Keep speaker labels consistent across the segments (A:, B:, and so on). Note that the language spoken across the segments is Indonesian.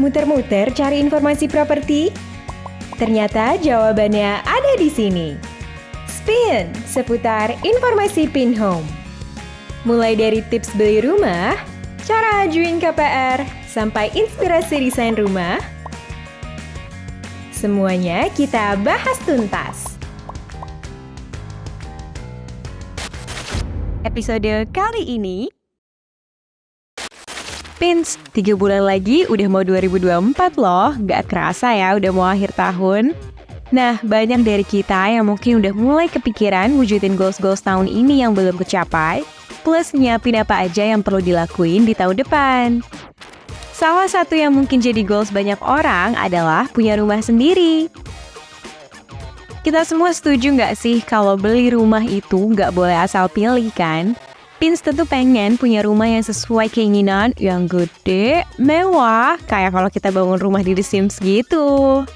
A: Muter-muter cari informasi properti? Ternyata jawabannya ada di sini. Spin seputar informasi Pin Home. Mulai dari tips beli rumah, cara ajuin KPR, sampai inspirasi desain rumah, semuanya kita bahas tuntas. Episode kali ini, Pins, 3 bulan lagi udah mau 2024 loh. Gak kerasa ya udah mau akhir tahun. Nah, banyak dari kita yang mungkin udah mulai kepikiran wujudin goals-goals tahun ini yang belum kecapai, plus nyiapin apa aja yang perlu dilakuin di tahun depan. Salah satu yang mungkin jadi goals banyak orang adalah punya rumah sendiri. Kita semua setuju nggak sih kalau beli rumah itu nggak boleh asal pilih kan? Pins tentu pengen punya rumah yang sesuai keinginan, yang gede, mewah, kayak kalau kita bangun rumah di The Sims gitu.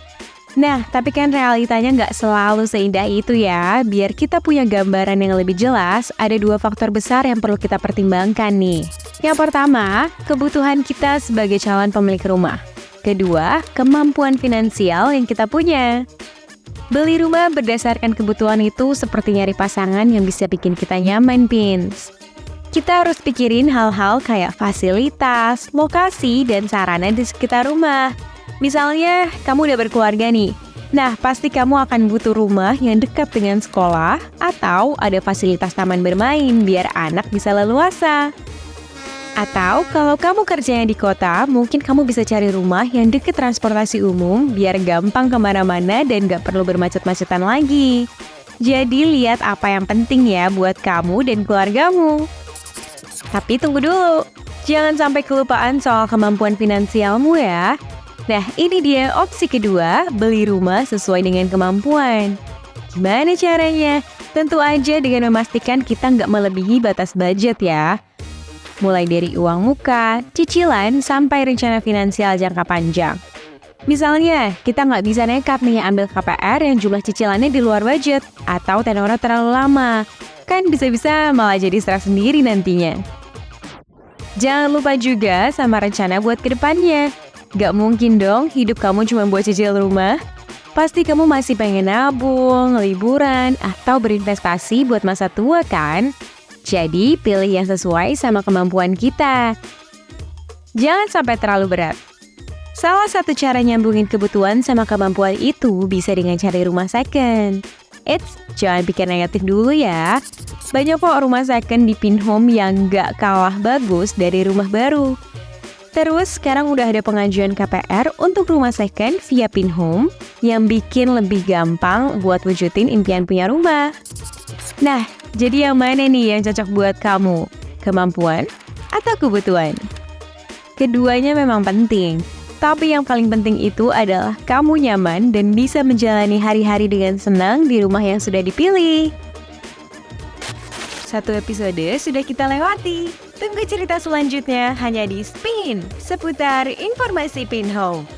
A: Nah, tapi kan realitanya nggak selalu seindah itu ya. Biar kita punya gambaran yang lebih jelas, ada 2 faktor besar yang perlu kita pertimbangkan nih. Yang pertama, kebutuhan kita sebagai calon pemilik rumah. Kedua, kemampuan finansial yang kita punya. Beli rumah berdasarkan kebutuhan itu seperti nyari pasangan yang bisa bikin kita nyaman, Pins. Kita harus pikirin hal-hal kayak fasilitas, lokasi, dan sarana di sekitar rumah. Misalnya, kamu udah berkeluarga nih. Nah, pasti kamu akan butuh rumah yang dekat dengan sekolah atau ada fasilitas taman bermain biar anak bisa leluasa. Atau kalau kamu kerjanya di kota, mungkin kamu bisa cari rumah yang dekat transportasi umum biar gampang kemana-mana dan gak perlu bermacet-macetan lagi. Jadi lihat apa yang penting ya buat kamu dan keluargamu. Tapi tunggu dulu, jangan sampai kelupaan soal kemampuan finansialmu ya. Nah, ini dia opsi kedua, beli rumah sesuai dengan kemampuan. Gimana caranya? Tentu aja dengan memastikan kita nggak melebihi batas budget ya. Mulai dari uang muka, cicilan, sampai rencana finansial jangka panjang. Misalnya, kita nggak bisa nekat nih ambil KPR yang jumlah cicilannya di luar budget, atau tenornya terlalu lama. Kan bisa-bisa malah jadi stres sendiri nantinya. Jangan lupa juga sama rencana buat kedepannya. Gak mungkin dong hidup kamu cuma buat cicil rumah. Pasti kamu masih pengen nabung, liburan, atau berinvestasi buat masa tua kan? Jadi pilih yang sesuai sama kemampuan kita. Jangan sampai terlalu berat. Salah satu cara nyambungin kebutuhan sama kemampuan itu bisa dengan cari rumah second. Eits, jangan pikir negatif dulu ya. Banyak kok rumah second di Pin Home yang nggak kalah bagus dari rumah baru. Terus sekarang udah ada pengajuan KPR untuk rumah second via Pin Home yang bikin lebih gampang buat wujudin impian punya rumah. Nah, jadi yang mana nih yang cocok buat kamu? Kemampuan atau kebutuhan? Keduanya memang penting. Tapi yang paling penting itu adalah kamu nyaman dan bisa menjalani hari-hari dengan senang di rumah yang sudah dipilih. 1 episode sudah kita lewati. Tunggu cerita selanjutnya hanya di Spin seputar informasi Pin Home.